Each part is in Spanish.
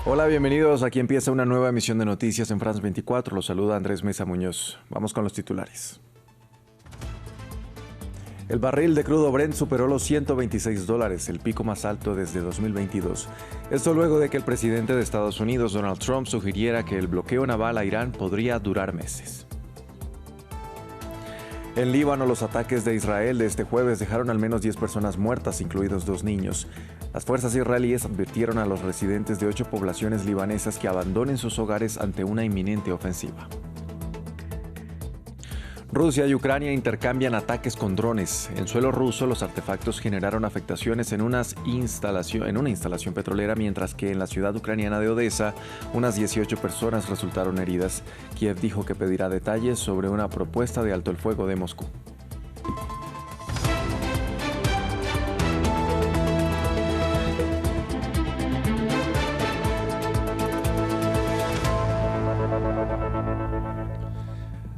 Hola, bienvenidos. Aquí empieza una nueva emisión de Noticias en France 24. Los saluda Andrés Mesa Muñoz. Vamos con los titulares. El barril de crudo Brent superó los $126, el pico más alto desde 2022. Esto luego de que el presidente de Estados Unidos, Donald Trump, sugiriera que el bloqueo naval a Irán podría durar meses. En Líbano, los ataques de Israel de este jueves dejaron al menos 10 personas muertas, incluidos 2 niños. Las fuerzas israelíes advirtieron a los residentes de 8 poblaciones libanesas que abandonen sus hogares ante una inminente ofensiva. Rusia y Ucrania intercambian ataques con drones. En suelo ruso, los artefactos generaron afectaciones en una instalación petrolera, mientras que en la ciudad ucraniana de Odessa, unas 18 personas resultaron heridas. Kiev dijo que pedirá detalles sobre una propuesta de alto el fuego de Moscú.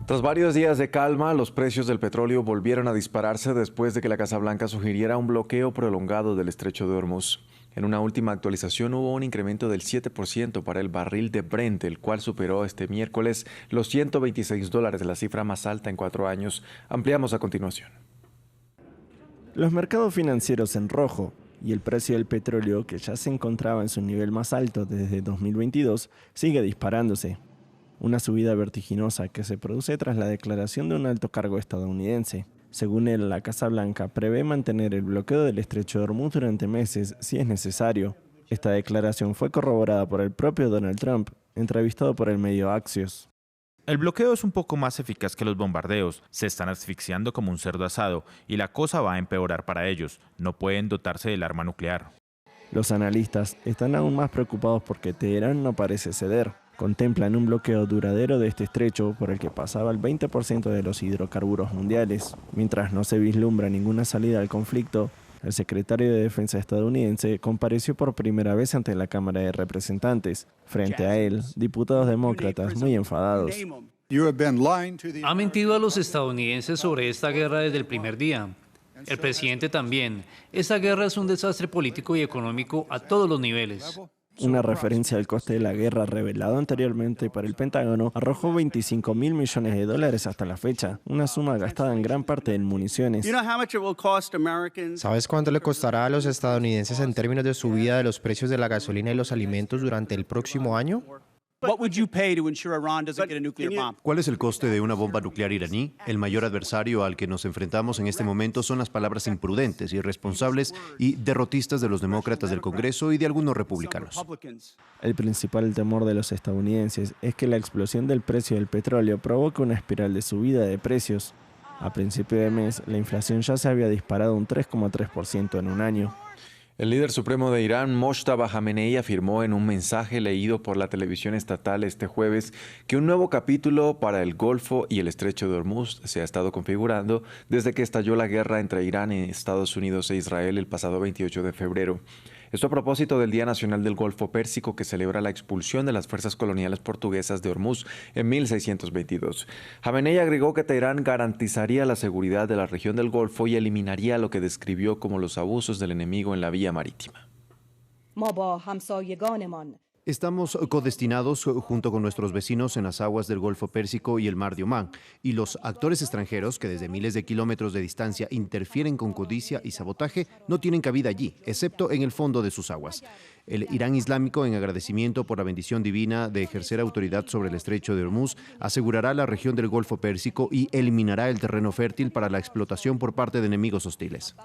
Tras varios días de calma, los precios del petróleo volvieron a dispararse después de que la Casa Blanca sugiriera un bloqueo prolongado del estrecho de Hormuz. En una última actualización hubo un incremento del 7% para el barril de Brent, el cual superó este miércoles los $126, la cifra más alta en 4 años. Ampliamos a continuación. Los mercados financieros en rojo y el precio del petróleo, que ya se encontraba en su nivel más alto desde 2022, sigue disparándose. Una subida vertiginosa que se produce tras la declaración de un alto cargo estadounidense. Según él, la Casa Blanca prevé mantener el bloqueo del estrecho de Hormuz durante meses si es necesario. Esta declaración fue corroborada por el propio Donald Trump, entrevistado por el medio Axios. El bloqueo es un poco más eficaz que los bombardeos. Se están asfixiando como un cerdo asado y la cosa va a empeorar para ellos. No pueden dotarse del arma nuclear. Los analistas están aún más preocupados porque Teherán no parece ceder. Contemplan un bloqueo duradero de este estrecho por el que pasaba el 20% de los hidrocarburos mundiales. Mientras no se vislumbra ninguna salida al conflicto, el secretario de Defensa estadounidense compareció por primera vez ante la Cámara de Representantes. Frente a él, diputados demócratas muy enfadados. Ha mentido a los estadounidenses sobre esta guerra desde el primer día. El presidente también. Esta guerra es un desastre político y económico a todos los niveles. Una referencia al coste de la guerra revelado anteriormente por el Pentágono arrojó $25.000 millones hasta la fecha, una suma gastada en gran parte en municiones. ¿Sabes cuánto le costará a los estadounidenses en términos de subida de los precios de la gasolina y los alimentos durante el próximo año? ¿Cuál es el coste de una bomba nuclear iraní? El mayor adversario al que nos enfrentamos en este momento son las palabras imprudentes, irresponsables y derrotistas de los demócratas del Congreso y de algunos republicanos. El principal temor de los estadounidenses es que la explosión del precio del petróleo provoque una espiral de subida de precios. A principio de mes, la inflación ya se había disparado un 3,3% en un año. El líder supremo de Irán, Mojtaba Khamenei, afirmó en un mensaje leído por la televisión estatal este jueves que un nuevo capítulo para el Golfo y el estrecho de Hormuz se ha estado configurando desde que estalló la guerra entre Irán, Estados Unidos e Israel el pasado 28 de febrero. Esto a propósito del Día Nacional del Golfo Pérsico, que celebra la expulsión de las fuerzas coloniales portuguesas de Hormuz en 1622. Khamenei agregó que Teherán garantizaría la seguridad de la región del Golfo y eliminaría lo que describió como los abusos del enemigo en la vía marítima. Estamos codestinados junto con nuestros vecinos en las aguas del Golfo Pérsico y el Mar de Omán, y los actores extranjeros que desde miles de kilómetros de distancia interfieren con codicia y sabotaje no tienen cabida allí, excepto en el fondo de sus aguas. El Irán Islámico, en agradecimiento por la bendición divina de ejercer autoridad sobre el estrecho de Hormuz, asegurará la región del Golfo Pérsico y eliminará el terreno fértil para la explotación por parte de enemigos hostiles.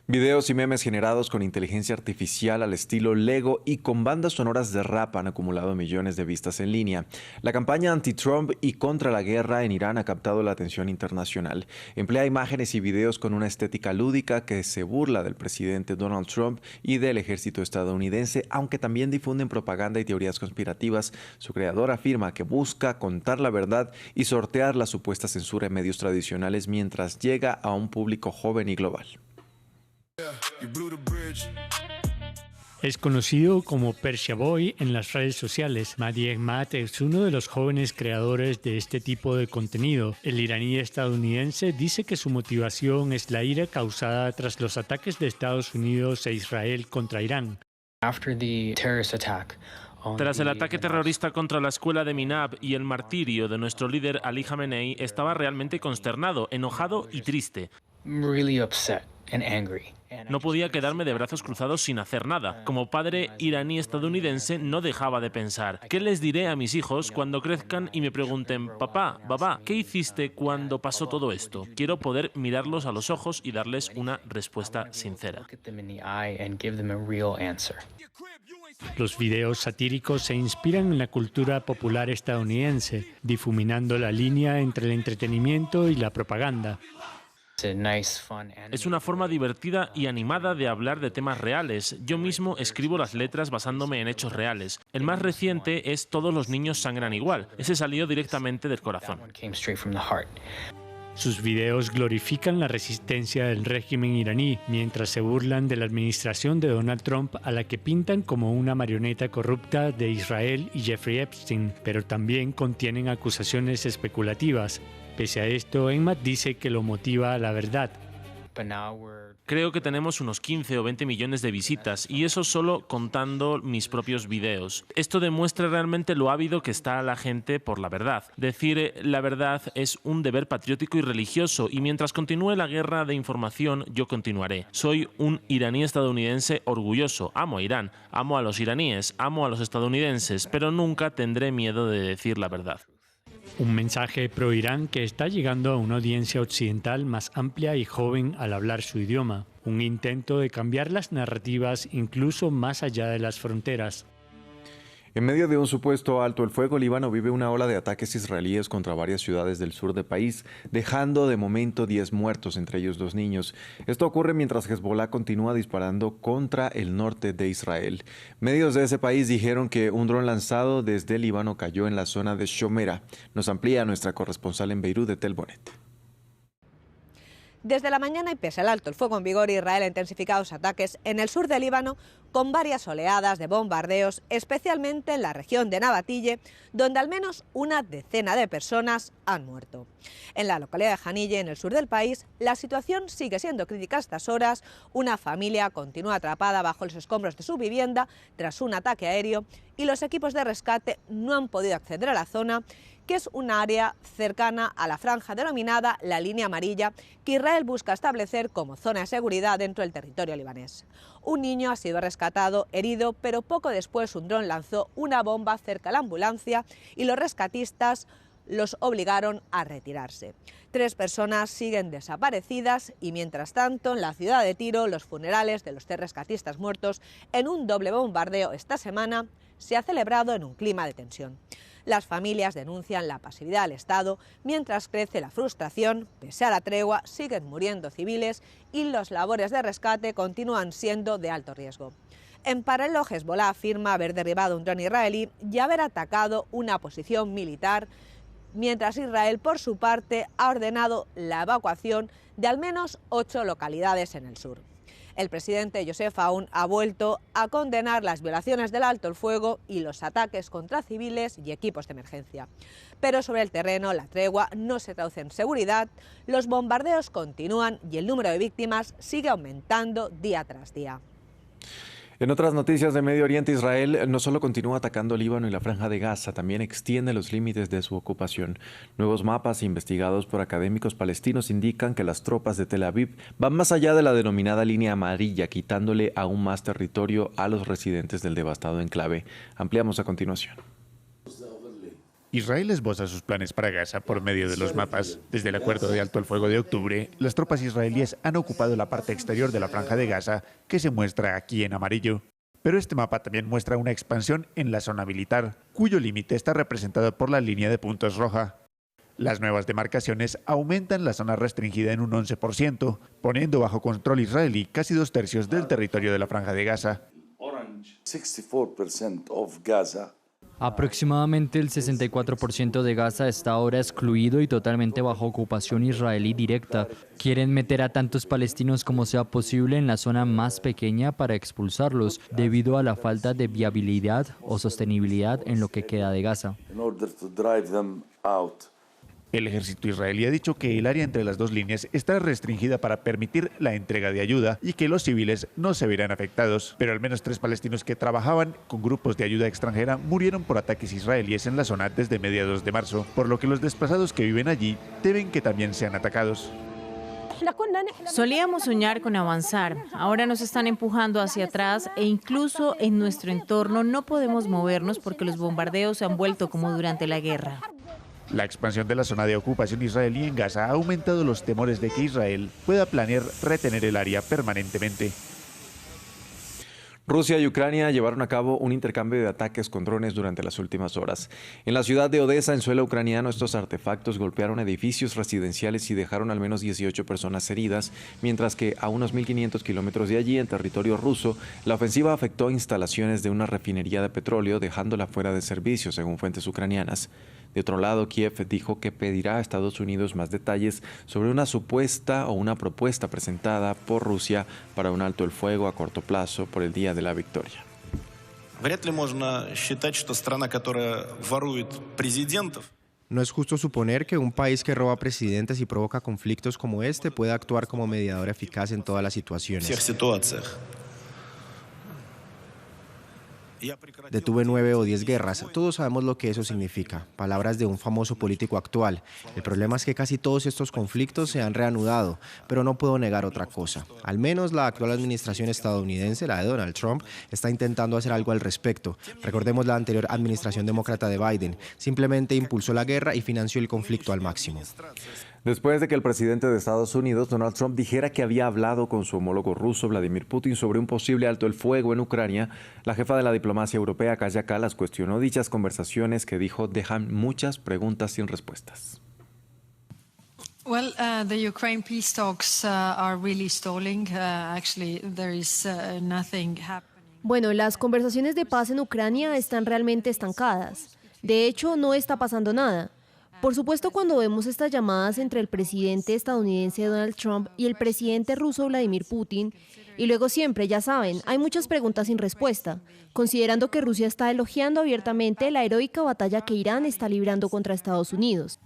Videos y memes generados con inteligencia artificial al estilo Lego y con bandas sonoras de rap han acumulado millones de vistas en línea. La campaña anti-Trump y contra la guerra en Irán ha captado la atención internacional. Emplea imágenes y videos con una estética lúdica que se burla del presidente Donald Trump y del ejército estadounidense, aunque también difunden propaganda y teorías conspirativas. Su creador afirma que busca contar la verdad y sortear la supuesta censura en medios tradicionales mientras llega a un público joven y global. Es conocido como Persia Boy en las redes sociales. Mahdi Ahmad es uno de los jóvenes creadores de este tipo de contenido. El iraní estadounidense dice que su motivación es la ira causada tras los ataques de Estados Unidos e Israel contra Irán. After the terrorist attack Tras el ataque terrorista contra la escuela de Minab y el martirio de nuestro líder Ali Khamenei, estaba realmente consternado, enojado y triste. No podía quedarme de brazos cruzados sin hacer nada. Como padre iraní-estadounidense no dejaba de pensar, ¿qué les diré a mis hijos cuando crezcan y me pregunten, papá, babá, ¿qué hiciste cuando pasó todo esto? Quiero poder mirarlos a los ojos y darles una respuesta sincera. Los videos satíricos se inspiran en la cultura popular estadounidense, difuminando la línea entre el entretenimiento y la propaganda. Es una forma divertida y animada de hablar de temas reales. Yo mismo escribo las letras basándome en hechos reales. El más reciente es Todos los niños sangran igual. Ese salió directamente del corazón. Sus videos glorifican la resistencia del régimen iraní, mientras se burlan de la administración de Donald Trump, a la que pintan como una marioneta corrupta de Israel y Jeffrey Epstein, pero también contienen acusaciones especulativas. Pese a esto, Emma dice que lo motiva la verdad. Creo que tenemos unos 15 o 20 millones de visitas, y eso solo contando mis propios videos. Esto demuestra realmente lo ávido que está la gente por la verdad. Decir la verdad es un deber patriótico y religioso, y mientras continúe la guerra de información, yo continuaré. Soy un iraní estadounidense orgulloso. Amo a Irán, amo a los iraníes, amo a los estadounidenses, pero nunca tendré miedo de decir la verdad. Un mensaje pro-Irán que está llegando a una audiencia occidental más amplia y joven al hablar su idioma. Un intento de cambiar las narrativas incluso más allá de las fronteras. En medio de un supuesto alto el fuego, Líbano vive una ola de ataques israelíes contra varias ciudades del sur del país, dejando de momento 10 muertos, entre ellos 2 niños. Esto ocurre mientras Hezbollah continúa disparando contra el norte de Israel. Medios de ese país dijeron que un dron lanzado desde Líbano cayó en la zona de Shomera. Nos amplía nuestra corresponsal en Beirut, Tel Bonet. Desde la mañana y pese al alto el fuego en vigor, Israel ha intensificado sus ataques en el sur de Líbano con varias oleadas de bombardeos, especialmente en la región de Nabatille, donde al menos una decena de personas han muerto. En la localidad de Haniyeh, en el sur del país, la situación sigue siendo crítica a estas horas. Una familia continúa atrapada bajo los escombros de su vivienda tras un ataque aéreo y los equipos de rescate no han podido acceder a la zona, que es un área cercana a la franja denominada la línea amarilla, que Israel busca establecer como zona de seguridad dentro del territorio libanés. Un niño ha sido rescatado herido, pero poco después un dron lanzó una bomba cerca de la ambulancia y los rescatistas los obligaron a retirarse. 3 personas siguen desaparecidas y mientras tanto en la ciudad de Tiro los funerales de los 3 rescatistas muertos en un doble bombardeo esta semana se ha celebrado en un clima de tensión. Las familias denuncian la pasividad del Estado, mientras crece la frustración. Pese a la tregua, siguen muriendo civiles y las labores de rescate continúan siendo de alto riesgo. En paralelo, Hezbollah afirma haber derribado un dron israelí y haber atacado una posición militar, mientras Israel, por su parte, ha ordenado la evacuación de al menos 8 localidades en el sur. El presidente Joseph Aoun ha vuelto a condenar las violaciones del alto el fuego y los ataques contra civiles y equipos de emergencia. Pero sobre el terreno la tregua no se traduce en seguridad, los bombardeos continúan y el número de víctimas sigue aumentando día tras día. En otras noticias de Medio Oriente, Israel no solo continúa atacando Líbano y la Franja de Gaza, también extiende los límites de su ocupación. Nuevos mapas investigados por académicos palestinos indican que las tropas de Tel Aviv van más allá de la denominada línea amarilla, quitándole aún más territorio a los residentes del devastado enclave. Ampliamos a continuación. Israel esboza sus planes para Gaza por medio de los mapas. Desde el acuerdo de alto el fuego de octubre, las tropas israelíes han ocupado la parte exterior de la Franja de Gaza, que se muestra aquí en amarillo. Pero este mapa también muestra una expansión en la zona militar, cuyo límite está representado por la línea de puntos roja. Las nuevas demarcaciones aumentan la zona restringida en un 11%, poniendo bajo control israelí casi 2/3 del territorio de la Franja de Gaza. Aproximadamente el 64% de Gaza está ahora excluido y totalmente bajo ocupación israelí directa. Quieren meter a tantos palestinos como sea posible en la zona más pequeña para expulsarlos, debido a la falta de viabilidad o sostenibilidad en lo que queda de Gaza. El ejército israelí ha dicho que el área entre las dos líneas está restringida para permitir la entrega de ayuda y que los civiles no se verán afectados. Pero al menos 3 palestinos que trabajaban con grupos de ayuda extranjera murieron por ataques israelíes en la zona desde mediados de marzo, por lo que los desplazados que viven allí temen que también sean atacados. Solíamos soñar con avanzar, ahora nos están empujando hacia atrás e incluso en nuestro entorno no podemos movernos porque los bombardeos se han vuelto como durante la guerra. La expansión de la zona de ocupación israelí en Gaza ha aumentado los temores de que Israel pueda planear retener el área permanentemente. Rusia y Ucrania llevaron a cabo un intercambio de ataques con drones durante las últimas horas. En la ciudad de Odessa, en suelo ucraniano, estos artefactos golpearon edificios residenciales y dejaron al menos 18 personas heridas, mientras que a unos 1.500 kilómetros de allí, en territorio ruso, la ofensiva afectó instalaciones de una refinería de petróleo, dejándola fuera de servicio, según fuentes ucranianas. De otro lado, Kiev dijo que pedirá a Estados Unidos más detalles sobre una supuesta o una propuesta presentada por Rusia para un alto el fuego a corto plazo por el Día de la Victoria. No es justo suponer que un país que roba presidentes y provoca conflictos como este pueda actuar como mediador eficaz en todas las situaciones. Detuve 9 o 10 guerras, todos sabemos lo que eso significa, palabras de un famoso político actual. El problema es que casi todos estos conflictos se han reanudado, pero no puedo negar otra cosa. Al menos la actual administración estadounidense, la de Donald Trump, está intentando hacer algo al respecto. Recordemos la anterior administración demócrata de Biden, simplemente impulsó la guerra y financió el conflicto al máximo. Después de que el presidente de Estados Unidos, Donald Trump, dijera que había hablado con su homólogo ruso, Vladimir Putin, sobre un posible alto el fuego en Ucrania, la jefa de la diplomacia europea, Kaja Kallas, cuestionó dichas conversaciones que dijo dejan muchas preguntas sin respuestas. Well, the Ukraine peace talks are really stalling. Actually, there is nothing happening. Bueno, las conversaciones de paz en Ucrania están realmente estancadas. De hecho, no está pasando nada. Por supuesto, cuando vemos estas llamadas entre el presidente estadounidense Donald Trump y el presidente ruso Vladimir Putin, y luego siempre, ya saben, hay muchas preguntas sin respuesta, considerando que Rusia está elogiando abiertamente la heroica batalla que Irán está librando contra Estados Unidos.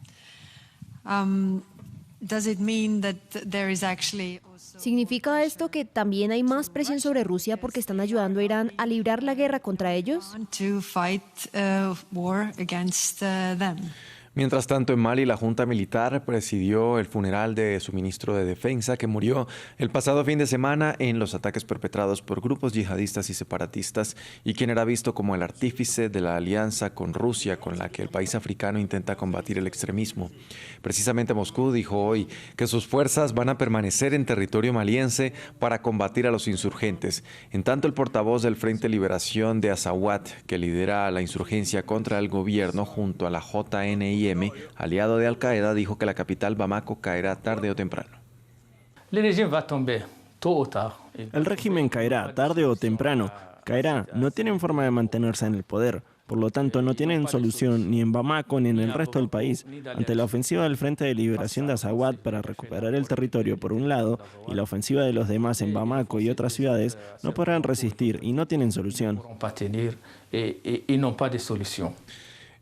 ¿Significa esto que también hay más presión sobre Rusia porque están ayudando a Irán a librar la guerra contra ellos? Mientras tanto, en Mali, la Junta Militar presidió el funeral de su ministro de Defensa, que murió el pasado fin de semana en los ataques perpetrados por grupos yihadistas y separatistas, y quien era visto como el artífice de la alianza con Rusia, con la que el país africano intenta combatir el extremismo. Precisamente Moscú dijo hoy que sus fuerzas van a permanecer en territorio maliense para combatir a los insurgentes. En tanto, el portavoz del Frente Liberación de Azawad, que lidera la insurgencia contra el gobierno junto a la JNI, aliado de Al-Qaeda, dijo que la capital Bamako caerá tarde o temprano. El régimen caerá tarde o temprano. Caerá, no tienen forma de mantenerse en el poder. Por lo tanto, no tienen solución ni en Bamako ni en el resto del país. Ante la ofensiva del Frente de Liberación de Azawad para recuperar el territorio por un lado y la ofensiva de los demás en Bamako y otras ciudades, no podrán resistir y no tienen solución.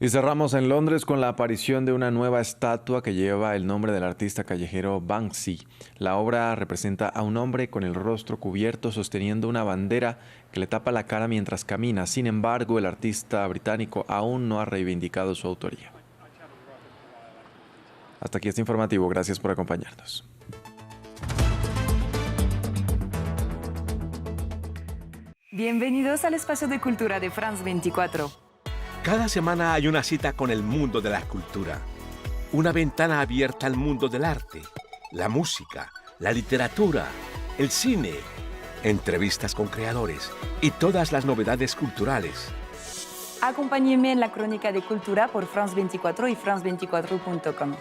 Y cerramos en Londres con la aparición de una nueva estatua que lleva el nombre del artista callejero Banksy. La obra representa a un hombre con el rostro cubierto sosteniendo una bandera que le tapa la cara mientras camina. Sin embargo, el artista británico aún no ha reivindicado su autoría. Hasta aquí este informativo. Gracias por acompañarnos. Bienvenidos al espacio de cultura de France 24. Cada semana hay una cita con el mundo de la cultura. Una ventana abierta al mundo del arte, la música, la literatura, el cine, entrevistas con creadores y todas las novedades culturales. Acompáñenme en la crónica de cultura por France 24 y france24.com.